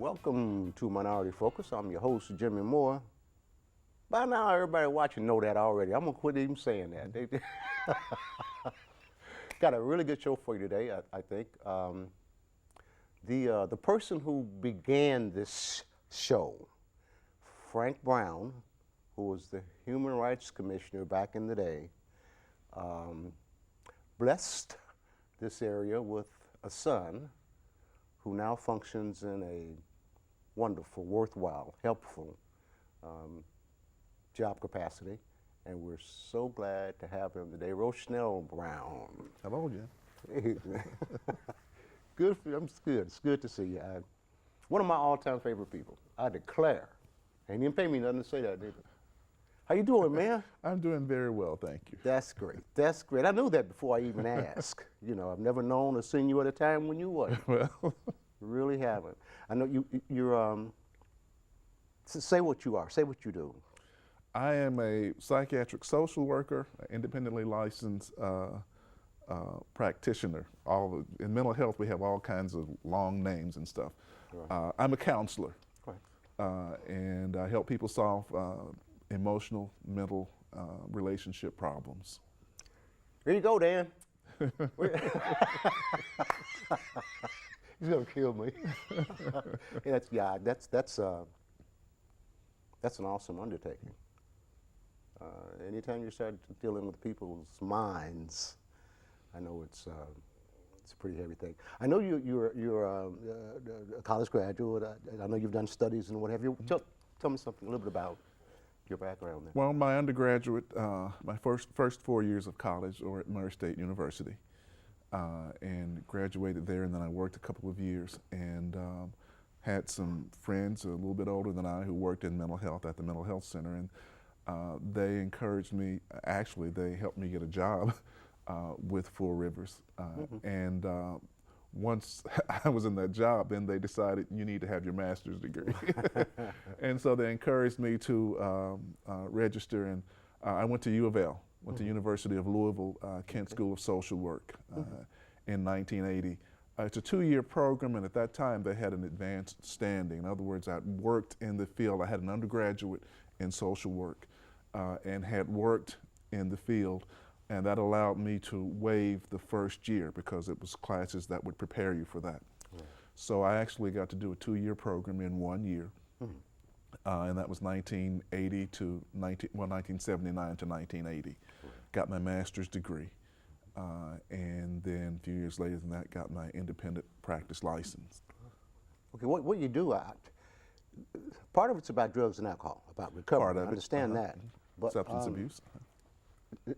Welcome to Minority Focus. I'm your host, Jimmie Moore. By now, everybody watching know that already. I'm gonna quit even saying that. Got a really good show for you today, I think. The person who began this show, Frank Brown, who was the Human Rights Commissioner back in the day, blessed this area with a son who now functions in a wonderful, worthwhile, helpful job capacity. And we're so glad to have him today, Rochnell Brown. Hello, Jim. Good for you. It's good to see you. One of my all-time favorite people, I declare. And you didn't pay me nothing to say that, did you? How you doing, man? I'm doing very well, thank you. That's great. That's great. I knew that before I even asked. You know, I've never known or seen you at a time when you wasn't. Well, Really haven't. I know you're. Say what you are. Say what you do. I am a psychiatric social worker, independently licensed practitioner. In mental health, we have all kinds of long names and stuff. Right. I'm a counselor, right. And I help people solve emotional, mental, relationship problems. Here you go, Dan. He's gonna kill me. That's an awesome undertaking. Anytime you start dealing with people's minds, I know it's a pretty heavy thing. I know you're a college graduate. I know you've done studies and what have you. Tell me something a little bit about your background there. Well, my undergraduate, my first 4 years of college were at Murray State University, and graduated there, and then I worked a couple of years and had some friends a little bit older than I who worked in mental health at the mental health center, and they encouraged me. Actually, they helped me get a job with Four Rivers, and once I was in that job, then they decided you need to have your master's degree. And so they encouraged me to register, and I went to U of L, went to University of Louisville, Kent School of Social Work in 1980. It's a 2-year program, and at that time they had an advanced standing. In other words, I'd worked in the field. I had an undergraduate in social work and had worked in the field. And that allowed me to waive the first year because it was classes that would prepare you for that. Right. So I actually got to do a 2-year program in 1 year. And that was 1979 to 1980. Right. Got my master's degree. And then a few years later than that, got my independent practice license. Okay, what you do, part of it's about drugs and alcohol, about recovery. I understand that. But substance abuse.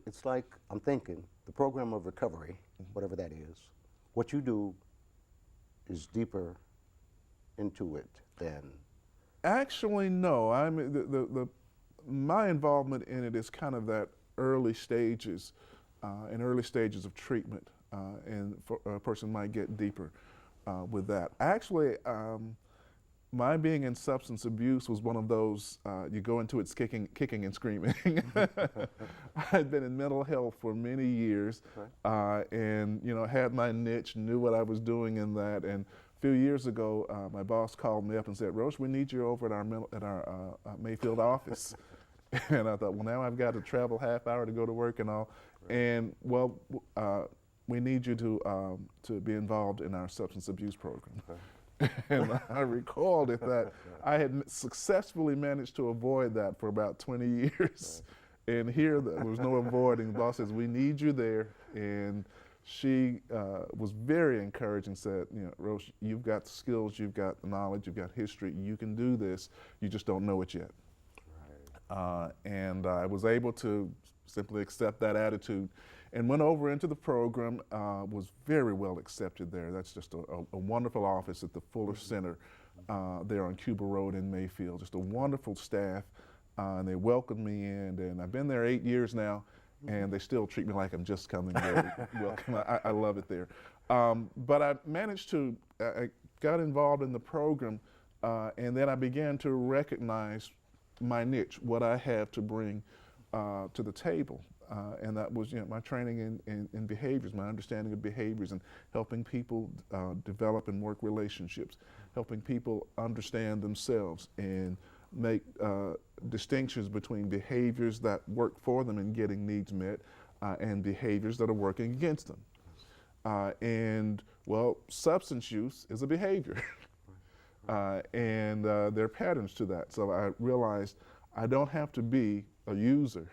It's like, I'm thinking, the program of recovery, whatever that is, what you do is deeper into it than... Actually, no. My involvement in it is kind of that early stages, in early stages of treatment, and a person might get deeper with that. Actually, my being in substance abuse was one of those, you go into it kicking and screaming. I'd been in mental health for many years, and had my niche, knew what I was doing in that. And a few years ago, my boss called me up and said, "Roche, we need you over at our Mayfield office." And I thought, well, now I've got to travel half hour to go to work and all. Right. And well, we need you to be involved in our substance abuse program. Okay. And I recalled that I had successfully managed to avoid that for about 20 years. Right. And here there was no avoiding. The boss says, "We need you there." And she was very encouraging, said, "Roche, you've got the skills, you've got the knowledge, you've got history, you can do this, you just don't know it yet." Right. And I was able to simply accept that attitude and went over into the program, was very well accepted there. That's just a wonderful office at the Fuller Center there on Cuba Road in Mayfield. Just a wonderful staff, and they welcomed me in, and I've been there 8 years now, and they still treat me like I'm just coming there. Welcome. I love it there. But I managed to, I got involved in the program, and then I began to recognize my niche, what I have to bring to the table. And that was, my training in behaviors, my understanding of behaviors, and helping people develop and work relationships, helping people understand themselves and make distinctions between behaviors that work for them in getting needs met and behaviors that are working against them. And well, substance use is a behavior. And there are patterns to that. So I realized I don't have to be a user.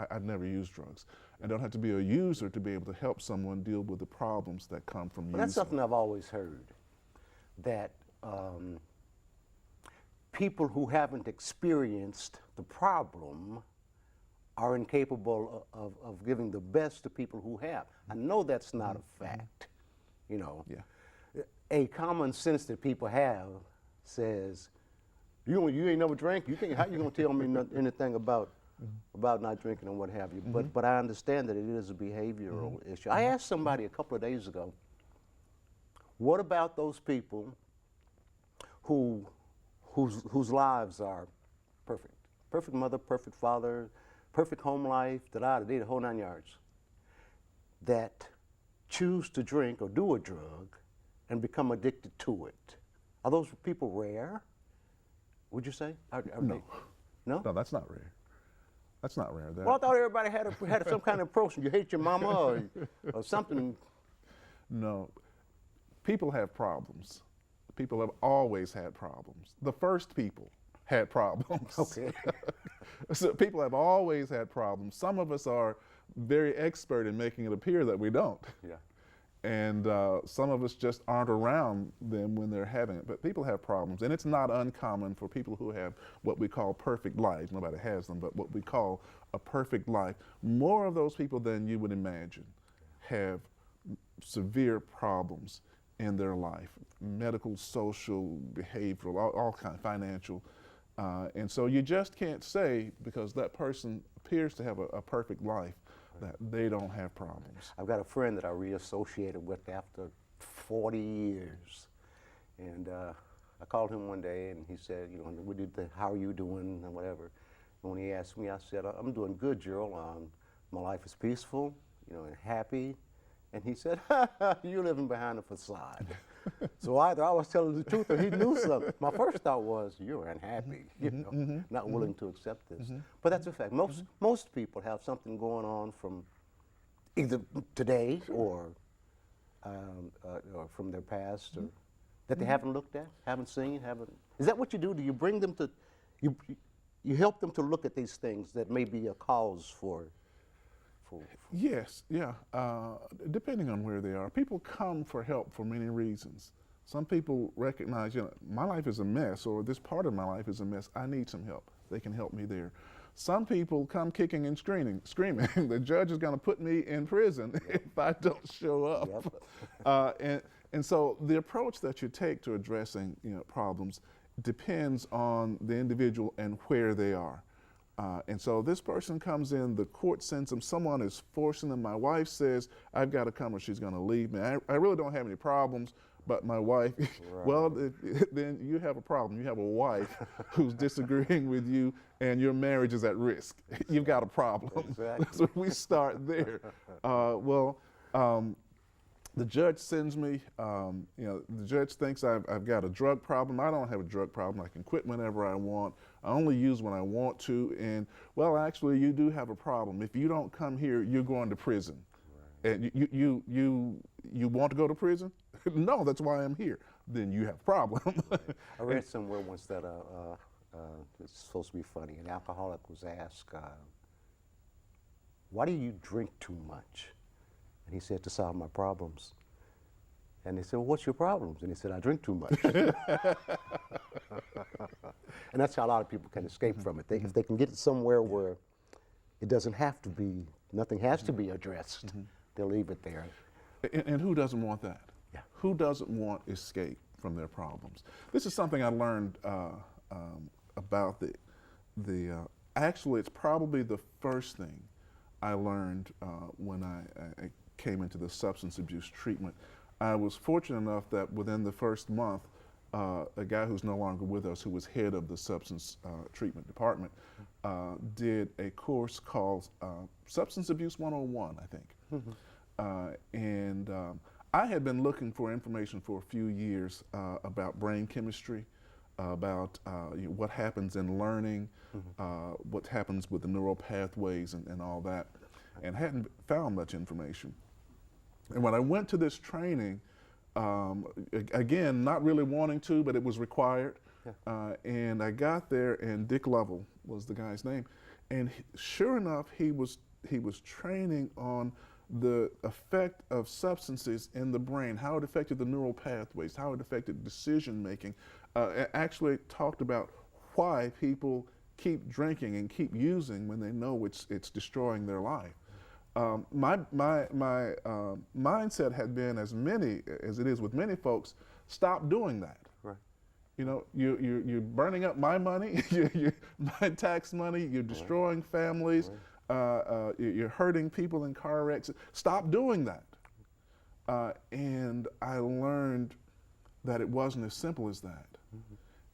I've never used drugs. I don't have to be a user to be able to help someone deal with the problems that come from using. That's something I've always heard, that people who haven't experienced the problem are incapable of giving the best to people who have. I know that's not a fact, Yeah. A common sense that people have says, you ain't never drank, how you gonna tell me anything about not drinking and what have you? But I understand that it is a behavioral issue. I asked somebody a couple of days ago, what about those people whose lives are perfect? Perfect mother, perfect father, perfect home life, the whole 9 yards, that choose to drink or do a drug and become addicted to it. Are those people rare, would you say? No. No? No, that's not rare. That's not rare. Well, I thought everybody had some kind of approach. You hate your mama or something. No. People have problems. People have always had problems. The first people had problems. Okay. So people have always had problems. Some of us are very expert in making it appear that we don't. Yeah. And some of us just aren't around them when they're having it. But people have problems. And it's not uncommon for people who have what we call perfect life. Nobody has them, but what we call a perfect life. More of those people than you would imagine have severe problems in their life. Medical, social, behavioral, all kinds, financial. And so you just can't say, because that person appears to have a perfect life, that they don't have problems. I've got a friend that I reassociated with after 40 years. And I called him one day and he said, we did how are you doing and whatever. And when he asked me, I said, I'm doing good, Gerald. My life is peaceful, and happy. And he said, you're living behind a facade. So either I was telling the truth or he knew something. My first thought was, you're unhappy, not willing to accept this. But that's a fact. Most people have something going on from either today or from their past or that they haven't looked at, haven't seen, Is that what you do? Do you bring them to, you help them to look at these things that may be a cause for Yes, yeah, depending on where they are. People come for help for many reasons. Some people recognize, my life is a mess, or this part of my life is a mess. I need some help. They can help me there. Some people come kicking and screaming. The judge is going to put me in prison if I don't show up. And so the approach that you take to addressing problems depends on the individual and where they are. And so this person comes in, the court sends them, someone is forcing them. My wife says, I've got to come or she's going to leave me. I really don't have any problems, but my wife, right. Well, then you have a problem. You have a wife who's disagreeing with you and your marriage is at risk. You've got a problem. Exactly. So we start there. The judge sends me, the judge thinks I've got a drug problem. I don't have a drug problem. I can quit whenever I want. I only use when I want to. And, well, actually, you do have a problem. If you don't come here, you're going to prison. Right. And you want to go to prison? No, that's why I'm here. Then you have a problem. Right. I read somewhere once that it's supposed to be funny. An alcoholic was asked, why do you drink too much? And he said, to solve my problems. And they said, well, what's your problems? And he said, I drink too much. And that's how a lot of people can escape from it. If they can get it somewhere where it doesn't have to be, nothing has to be addressed, they'll leave it there. And who doesn't want that? Yeah. Who doesn't want escape from their problems? This is something I learned about actually, it's probably the first thing I learned when I came into the substance abuse treatment. I was fortunate enough that within the first month, a guy who's no longer with us, who was head of the substance treatment department, did a course called Substance Abuse 101, I think. And I had been looking for information for a few years about brain chemistry, about what happens in learning, what happens with the neural pathways and all that, and hadn't found much information. And when I went to this training, again, not really wanting to, but it was required, and I got there, and Dick Lovell was the guy's name, and sure enough, he was training on the effect of substances in the brain, how it affected the neural pathways, how it affected decision making. Actually talked about why people keep drinking and keep using when they know it's destroying their life. My mindset had been, as it is with many folks, stop doing that. Right. You know, you're burning up my money, my tax money, you're destroying families, you're hurting people in car wrecks. Stop doing that. And I learned that it wasn't as simple as that.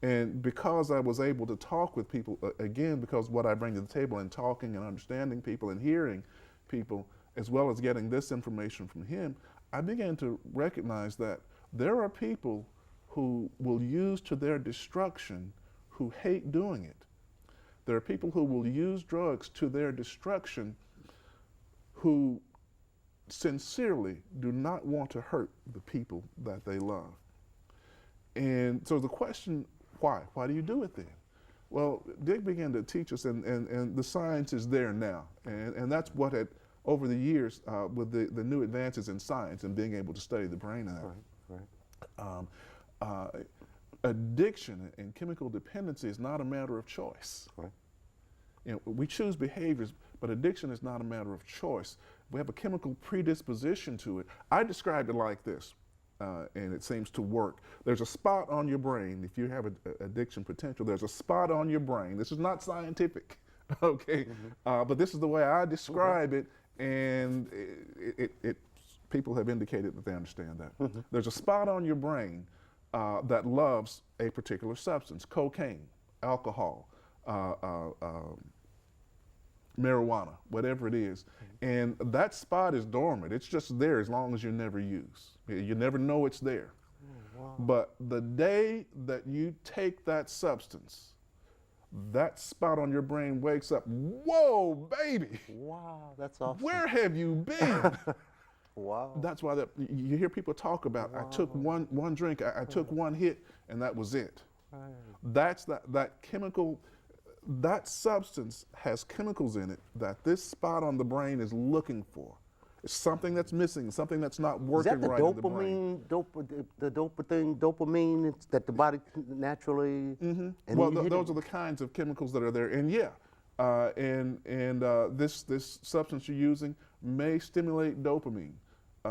And because I was able to talk with people, again, because what I bring to the table in talking and understanding people and hearing people, as well as getting this information from him, I began to recognize that there are people who will use to their destruction who hate doing it. There are people who will use drugs to their destruction who sincerely do not want to hurt the people that they love. And so the question, why? Why do you do it then? Well, Dick began to teach us, and the science is there now. And that's what had, over the years, with the new advances in science and being able to study the brain and that. Right. Addiction and chemical dependency is not a matter of choice. Right. You know, we choose behaviors, but addiction is not a matter of choice. We have a chemical predisposition to it. I described it like this, and it seems to work. There's a spot on your brain. If you have addiction potential, there's a spot on your brain. This is not scientific, okay? But this is the way I describe it, and people have indicated that they understand that. There's a spot on your brain that loves a particular substance: cocaine, alcohol, marijuana, whatever it is. And that spot is dormant. It's just there as long as you never use. You never know it's there. Wow. But the day that you take that substance, that spot on your brain wakes up. Whoa, baby. Wow, that's awesome. Where have you been? Wow. That's why you hear people talk about, I took one drink, I took one hit, and that was it. Right. That's that chemical. That substance has chemicals in it that this spot on the brain is looking for. It's something that's missing, something that's not working right in the brain. The dopamine that the body naturally. And well, those are the kinds of chemicals that are there, and this substance you're using may stimulate dopamine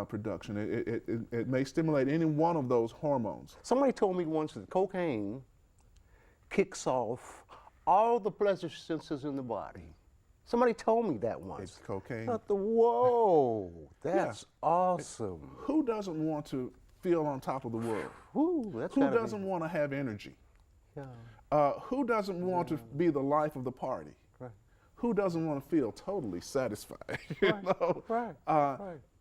production. It may stimulate any one of those hormones. Somebody told me once that cocaine kicks off all the pleasure senses in the body. Somebody told me that once. It's cocaine. I thought, whoa, that's awesome. Who doesn't want to feel on top of the world? Who doesn't want to have energy? Yeah. Who doesn't want to be the life of the party? Right. Who doesn't want to feel totally satisfied? You know? Right.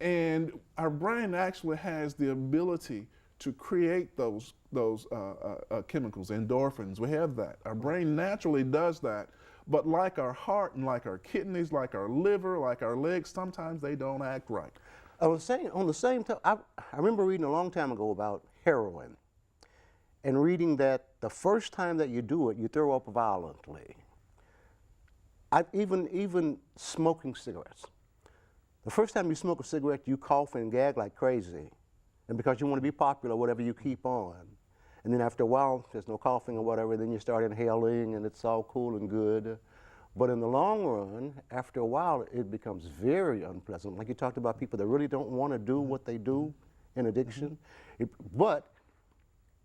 And our brain actually has the ability to create those chemicals, endorphins. We have that. Our brain naturally does that. But like our heart and like our kidneys, like our liver, like our legs, sometimes they don't act right. I was saying, on the same time, I remember reading a long time ago about heroin, and reading that the first time that you do it, you throw up violently. Even smoking cigarettes. The first time you smoke a cigarette, you cough and gag like crazy. And because you want to be popular, whatever, you keep on. And then after a while, there's no coughing or whatever, then you start inhaling and it's all cool and good. But in the long run, after a while, it becomes very unpleasant. Like you talked about people that really don't want to do what they do in addiction. But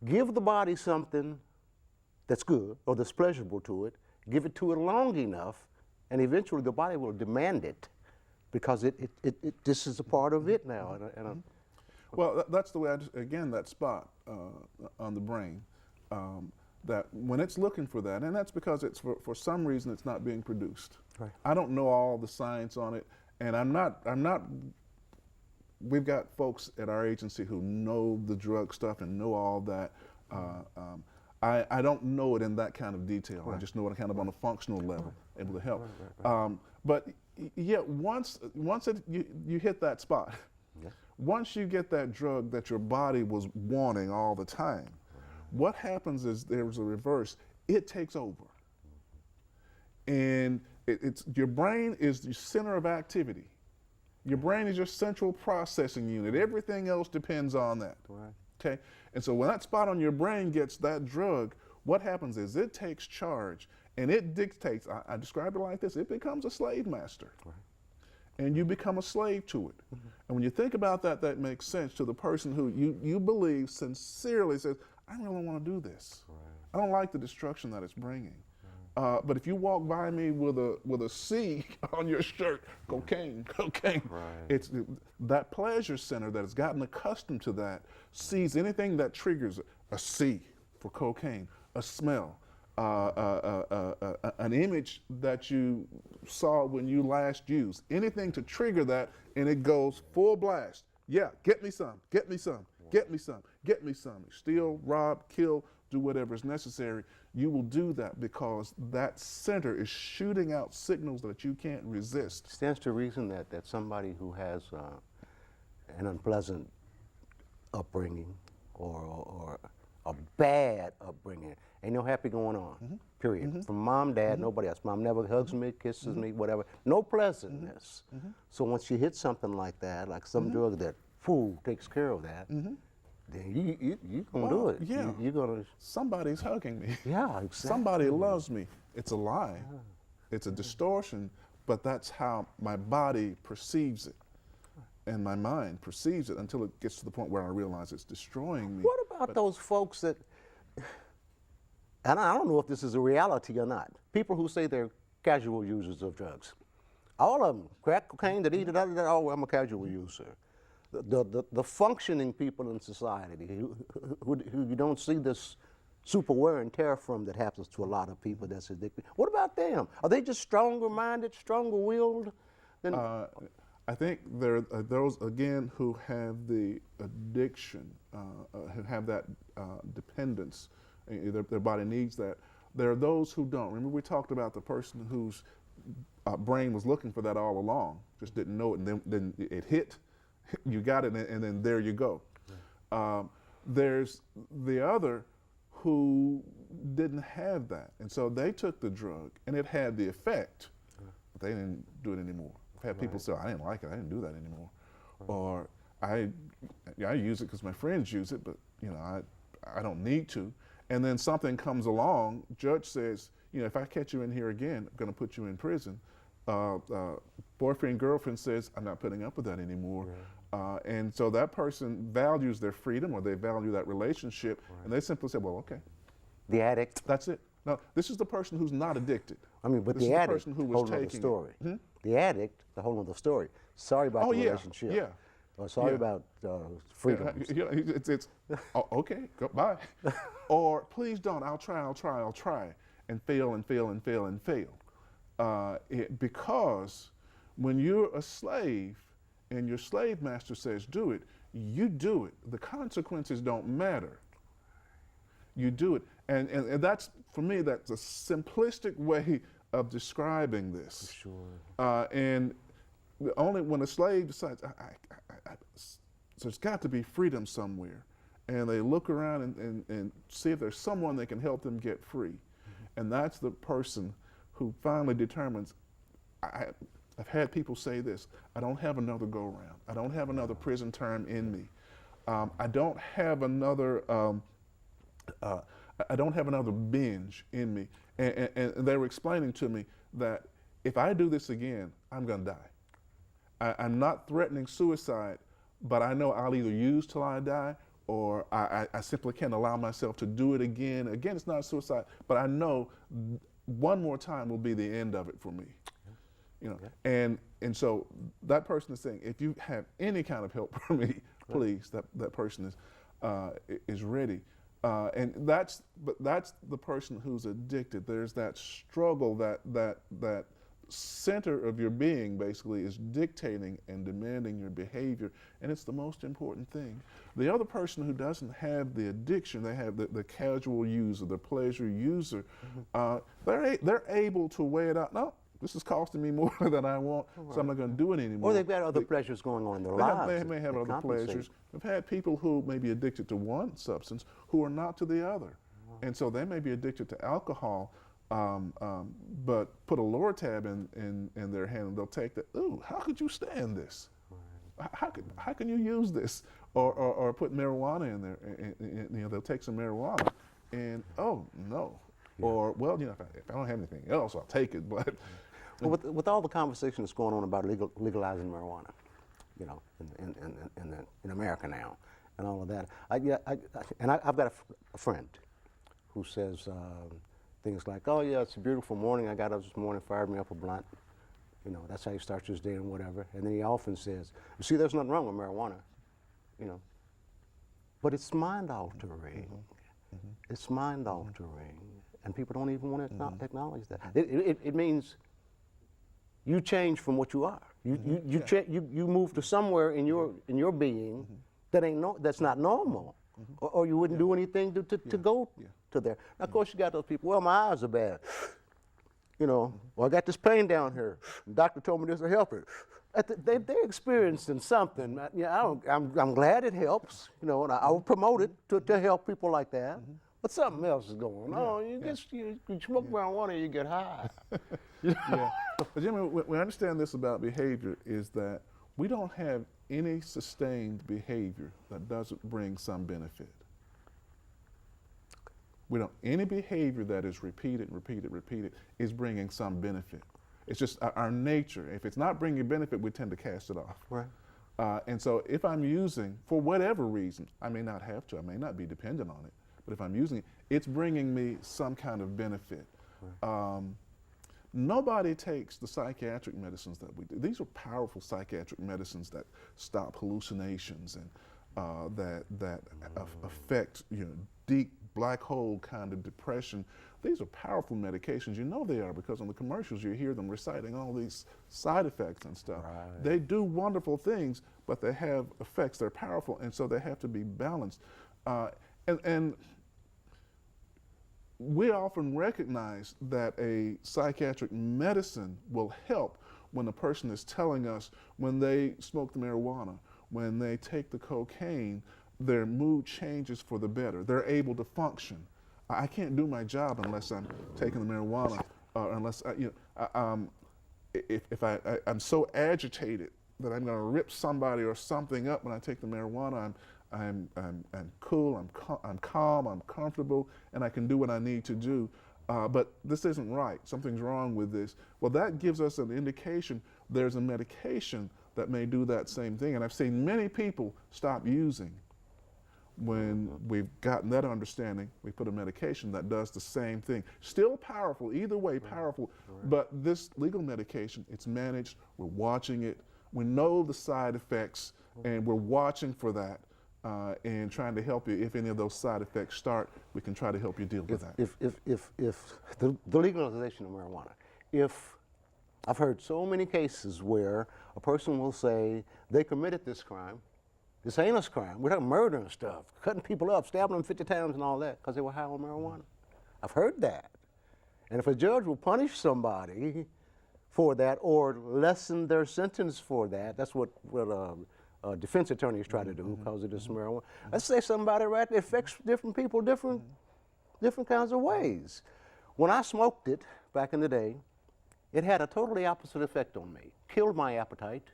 give the body something that's good or that's pleasurable to it, give it to it long enough, and eventually the body will demand it because this is a part of it now. Well, that's the way again, that spot on the brain that when it's looking for that, and that's because it's for some reason it's not being produced. Right. I don't know all the science on it, and I'm not. We've got folks at our agency who know the drug stuff and know all that. I don't know it in that kind of detail. Right. I just know it kind of on a functional level, able to help. Right. But yet once you hit that spot, Yeah. once you get that drug that your body was wanting all the time, what happens is there's a reverse. It takes over. And it's your brain is the center of activity. Your brain is your central processing unit. Everything else depends on that. Right. Okay? And so when that spot on your brain gets that drug, what happens is it takes charge and it dictates. I describe it like this: it becomes a slave master. Right. And you become a slave to it. And when you think about that, that makes sense to the person who you believe sincerely says, I really want to do this. Right. I don't like the destruction that it's bringing. But if you walk by me with a C on your shirt, cocaine, cocaine, Right. it's that pleasure center that has gotten accustomed to that sees anything that triggers a C for cocaine, a smell, an image that you saw when you last used, anything to trigger that, and it goes full blast. Yeah, get me some, get me some, get me some, get me some. Steal, rob, kill, do whatever is necessary. You will do that because that center is shooting out signals that you can't resist. Stands to reason that somebody who has an unpleasant upbringing or a bad upbringing, ain't no happy going on, period. From mom, dad, nobody else. Mom never hugs me, kisses me, whatever. No pleasantness. So once you hit something like that, like some drug that, takes care of that, then you gonna do it. Yeah. You're gonna. Somebody's hugging me. Yeah, exactly. Somebody loves me. It's a lie. It's a distortion, but that's how my body perceives it. And my mind perceives it until it gets to the point where I realize it's destroying me. What about those folks that, and I don't know if this is a reality or not, people who say they're casual users of drugs. All of them, crack cocaine, that eat it, oh, I'm a casual user. The functioning people in society who you don't see this super wear and tear from that happens to a lot of people that's addicted. What about them? Are they just stronger minded, stronger willed? I think there are those, again, who have the addiction, who have that dependence. Their body needs that. There are those who don't. Remember we talked about the person whose brain was looking for that all along, just didn't know it, and then it hit. You got it, and then there you go. There's the other who didn't have that, and so they took the drug, and it had the effect, but they didn't do it anymore. I've had people say, I didn't like it, I didn't do that anymore. Or I use it because my friends use it, but I don't need to. And then something comes along, judge says, if I catch you in here again, I'm gonna put you in prison. Boyfriend, girlfriend says, I'm not putting up with that anymore. And so that person values their freedom, or they value that relationship, and they simply say, well, okay. The addict. That's it. No, this is the person who's not addicted. I mean, but this the is addict, the person who was whole nother taking story. it. The addict, the whole other story. Sorry about the relationship. Yeah. Or sorry about freedom. It's oh, okay, go, bye. Or please don't, I'll try, and fail and fail and fail and fail. Because when you're a slave and your slave master says do it, you do it. The consequences don't matter. You do it. And that's, for me, that's a simplistic way of describing this. Sure. And only when a slave decides, there's got to be freedom somewhere, and they look around and see if there's someone that can help them get free. And that's the person who finally determines, I've had people say this, I don't have another go-around. I don't have another prison term in me. I don't have another binge in me. And they were explaining to me that if I do this again, I'm gonna die. I'm not threatening suicide, but I know I'll either use till I die, or I simply can't allow myself to do it again. Again, it's not suicide, but I know one more time will be the end of it for me. And so that person is saying, if you have any kind of help for me, please, that person is ready. And that's the person who's addicted. There's that struggle, that center of your being basically is dictating and demanding your behavior, and it's the most important thing. The other person who doesn't have the addiction, they have the casual user, the pleasure user, they're able to weigh it out. No, this is costing me more than I want, so I'm not going to do it anymore. Or they've got other pleasures going on in their lives. They may have other pleasures. We've had people who may be addicted to one substance who are not to the other. And so they may be addicted to alcohol, but put a Lortab in their hand and they'll take that. Ooh, how could you stand this? How can you use this? Or put marijuana in there. And, they'll take some marijuana and, oh, no. Yeah. Or, well, if I don't have anything else, I'll take it. But well, with all the conversation that's going on about legalizing marijuana, in America now, and all of that, I've got a friend who says things like, "Oh yeah, it's a beautiful morning. I got up this morning, fired me up a blunt. That's how he starts his day and whatever." And then he often says, "You see, there's nothing wrong with marijuana, but it's mind altering. It's mind altering, and people don't even want to acknowledge that. It means you change from what you are. You move to somewhere in your being that's not normal, or you wouldn't do anything to go to there. Now, of course, you got those people. Well, my eyes are bad. Well, I got this pain down here. The doctor told me this will help it. They're experiencing something. I'm glad it helps. And I will promote it to help people like that. But something else is going on. You smoke marijuana, you get high. But Jimmie, we understand this about behavior is that we don't have any sustained behavior that doesn't bring some benefit. Any behavior that is repeated is bringing some benefit. It's just our nature. If it's not bringing benefit, we tend to cast it off. Right. And so if I'm using, for whatever reason, I may not have to, I may not be dependent on it, but if I'm using it, it's bringing me some kind of benefit. Right. Nobody takes the psychiatric medicines that we do. These are powerful psychiatric medicines that stop hallucinations and that affect deep black hole kind of depression. These are powerful medications. They are because on the commercials you hear them reciting all these side effects and stuff. Right. They do wonderful things, but they have effects. They're powerful, and so they have to be balanced. And we often recognize that a psychiatric medicine will help when a person is telling us when they smoke the marijuana, when they take the cocaine, their mood changes for the better. They're able to function. I can't do my job unless I'm taking the marijuana, unless if I'm so agitated that I'm going to rip somebody or something up when I take the marijuana. I'm cool, I'm calm, I'm comfortable, and I can do what I need to do. But this isn't right. Something's wrong with this. Well, that gives us an indication there's a medication that may do that same thing. And I've seen many people stop using. When we've gotten that understanding, we put a medication that does the same thing. Still powerful, either way powerful, but this legal medication, it's managed, we're watching it, we know the side effects, and we're watching for that. And trying to help you. If any of those side effects start, we can try to help you deal with that. If the legalization of marijuana, I've heard so many cases where a person will say they committed this crime, this heinous crime, we're talking murder and stuff, cutting people up, stabbing them 50 times and all that, because they were high on marijuana. I've heard that. And if a judge will punish somebody for that or lessen their sentence for that, that's what defense attorneys try to do because of this marijuana. Let's say something about it right there. It affects different people different kinds of ways. When I smoked it back in the day, it had a totally opposite effect on me. Killed my appetite,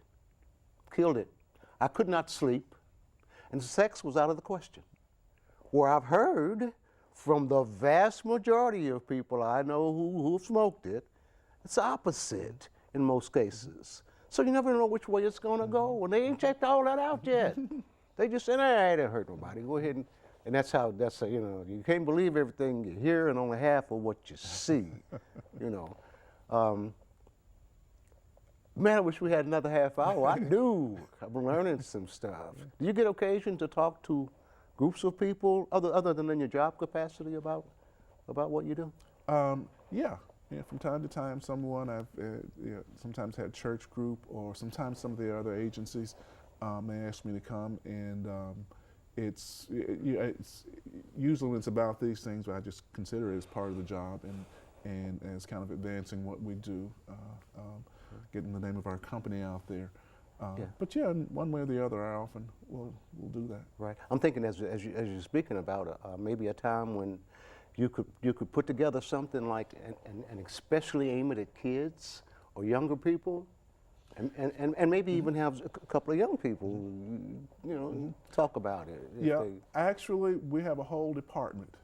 killed it. I could not sleep, and sex was out of the question. Where I've heard from the vast majority of people I know who've smoked it, it's opposite in most cases. So you never know which way it's going to go, and they ain't checked all that out yet. They just said, "Hey, it didn't hurt nobody. Go ahead," and that's you can't believe everything you hear and only half of what you see, Man, I wish we had another half hour. I do. I'm learning some stuff. Do you get occasion to talk to groups of people other than in your job capacity about what you do? Yeah. Yeah, from time to time, someone I've sometimes had church group, or sometimes some of the other agencies may ask me to come, and it's usually when it's about these things, but I just consider it as part of the job and as kind of advancing what we do, getting the name of our company out there. Yeah. But yeah, in one way or the other, I often will do that. Right. I'm thinking as you're speaking about maybe a time when you could put together something like and especially aim it at kids or younger people, and maybe even have a couple of young people, talk about it. Yeah, actually, we have a whole department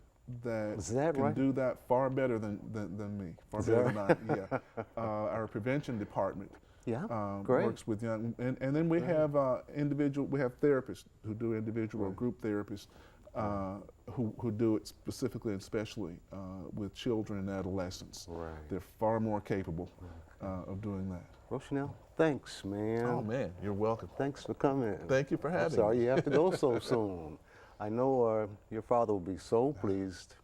that can do that far better than me, far better than I. Yeah, our prevention department. Yeah, great. Works with young, and then we have we have therapists who do individual or group therapists who do it specifically and especially with children and adolescents. Right. They're far more capable of doing that. Rochanel, thanks, man. Oh man, you're welcome. Thanks for coming. Thank you for having me. Sorry you have to go so soon. I know your father will be so pleased.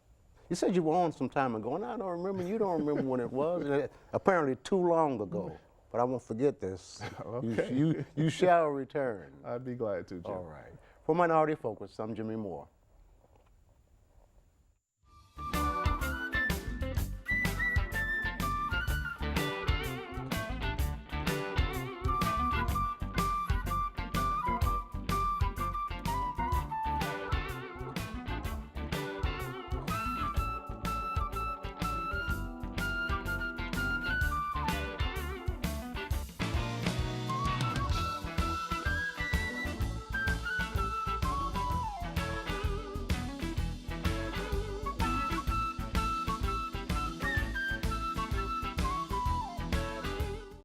You said you were on some time ago, and I don't remember. You don't remember when it was. Apparently too long ago. But I won't forget this. Okay. You shall return. I'd be glad to, Jim. All right. For Minority Focus, I'm Jimmie Moore.